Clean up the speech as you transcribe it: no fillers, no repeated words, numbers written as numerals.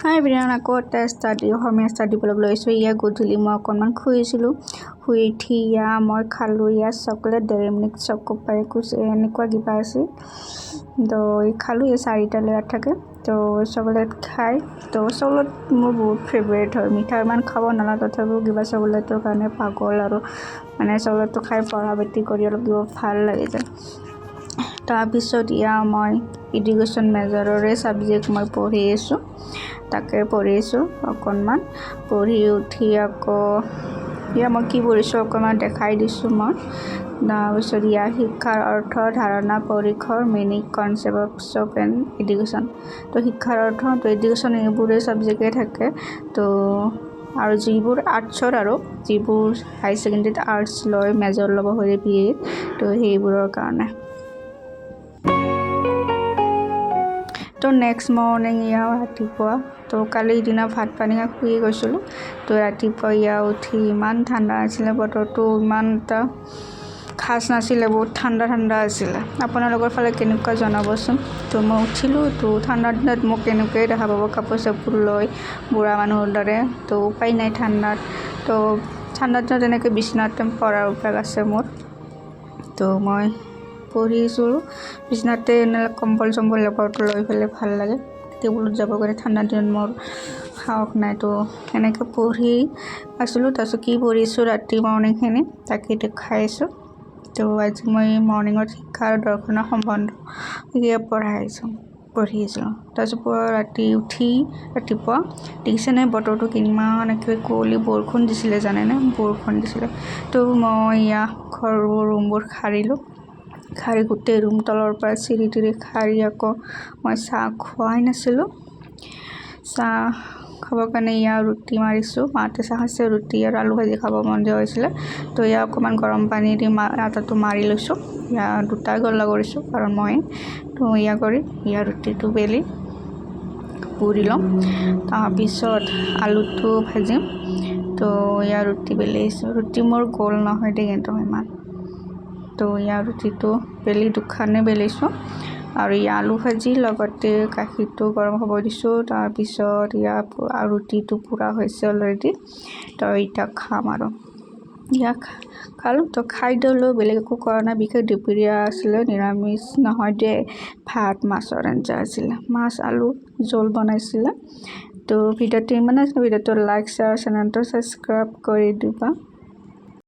হাই বিৰান আকৌ এটা অসমীয়া study blog লৈছোঁ। ইয়া গধূলি মই অকণমান শুইছিলোঁ। শুই উঠি মই খালোঁ চকলেট ডেইৰী মিল্ক চকো পাই এনেকুৱা কিবা আছিল। তো খালোঁ 4টা লেয়াৰ থাকে। তো চকলেট খাই তো চকলেট মোৰ বহুত ফেভৰেট হয়। মিঠা ইমান খাব নালাগে, তথাপিও কিবা চকলেটৰ কাৰণে পাগল আৰু মানে চকলেটটো খাই পঢ়া পাতি কৰি অলপ কিবা ভাল লাগি যায়। তাৰপিছত মই এডুকেশ্যন মেজৰৰে ছাবজেক্ট মই পঢ়ি আছোঁ, তাকে পঢ়িছোঁ অকণমান। পঢ়ি উঠি আকৌ মই কি পঢ়িছোঁ অকণমান দেখাই দিছোঁ মই। তাৰপিছত শিক্ষাৰ অৰ্থ ধাৰণা পৰিসৰ meaning concept of N education. তো শিক্ষাৰ অৰ্থ তো এডুকেশ্যন এইবোৰে ছাবজেক্টে থাকে। তো আৰু যিবোৰ আৰ্টছৰ আৰু যিবোৰ হাই ছেকেণ্ডেৰীত আৰ্টছ লয় মেজৰ ল'ব হ'লে BA, তো সেইবোৰৰ কাৰণে। তো নেক্সট মৰ্ণিং ৰাতিপুৱা তো কালিৰ দিনা ভাত পানী শুই গৈছিলোঁ। তো ৰাতিপুৱা উঠি ইমান ঠাণ্ডা আছিলে, বতৰটো ইমান এটা খাচ নাছিলে, বহুত ঠাণ্ডা আছিলে। আপোনালোকৰ ফালে কেনেকুৱা জনাবচোন। তো মই উঠিলোঁ, তো ঠাণ্ডাৰ দিনত মোক কেনেকুৱাই দেখা পাব কাপোৰ চাপোৰ লৈ বুঢ়া মানুহৰ দৰে। তো উপায় নাই ঠাণ্ডাত। তো ঠাণ্ডাৰ দিনত এনেকৈ বিচনাতে পৰাৰ অভ্যাস আছে মোৰ। তো মই পঢ়িছোঁ বিচনাতে কম্বল চম্বল লেপৰটো লৈ পেলাই ভাল লাগে। টেবুলত যাব কাৰণে ঠাণ্ডা দিনত মোৰ সাহস নাই। তো এনেকৈ পঢ়ি আছিলোঁ। তাৰপিছত কি পঢ়িছোঁ ৰাতি মৰ্ণিংখিনি তাকে দেখাইছোঁ। তো আজি মই মৰ্ণিঙত শিক্ষা আৰু দৰ্শনৰ সম্বন্ধ পঢ়িছিলোঁ। তাৰপিছত ৰাতি উঠি ৰাতিপুৱা দেখিছেনে বতৰটো কিমান একেবাৰে কুঁৱলী, বৰষুণ দিছিলে জানেনে, বৰষুণ দিছিলে। তো মই ৰুমবোৰ সাৰি গোটেই ৰুম তলৰ পৰা চিৰি তিৰি সাৰি আকৌ মই চাহ খোৱাই নাছিলোঁ। চাহ খাবৰ কাৰণে ৰুটি মাৰিছোঁ। মাহঁতে চাহ খাইছে, ৰুটি আৰু আলু ভাজি খাব মন যোৱা হৈছিলে। তো অকণমান গৰম পানী দি আটাটো মাৰি লৈছোঁ। 2টা গল্লা কৰিছোঁ কাৰণ মই তো কৰি ৰুটিটো বেলি পুৰি ল'ম। তাৰপিছত আলুটো ভাজিম। তো ৰুটি বেলিছোঁ। ৰুটি মোৰ গোল নহয় দেই কিন্তু ইমান। তো ৰুটিটো বেলি দুখানে বেলিছোঁ আৰু আলু ভাজি লগতে গাখীৰটো গৰম হ'ব দিছোঁ। তাৰপিছত ৰুটিটো পূৰা হৈছে অলৰেডি। তো এতিয়া খাম আৰু খালোঁ। তো খাই দিলোঁ, বেলেগ একো কৰা নাই। বিশেষ দুপৰীয়া আছিলে, নিৰামিষ নহয় দেই, ভাত মাছৰ আঞ্জা আছিলে, মাছ আলু জোল বনাইছিলে। তো ভিডিঅ'টো ইমানে আছিলে। ভিডিঅ'টো লাইক শ্বেয়াৰ চেনেলটো ছাবস্ক্ৰাইব কৰি দিবা।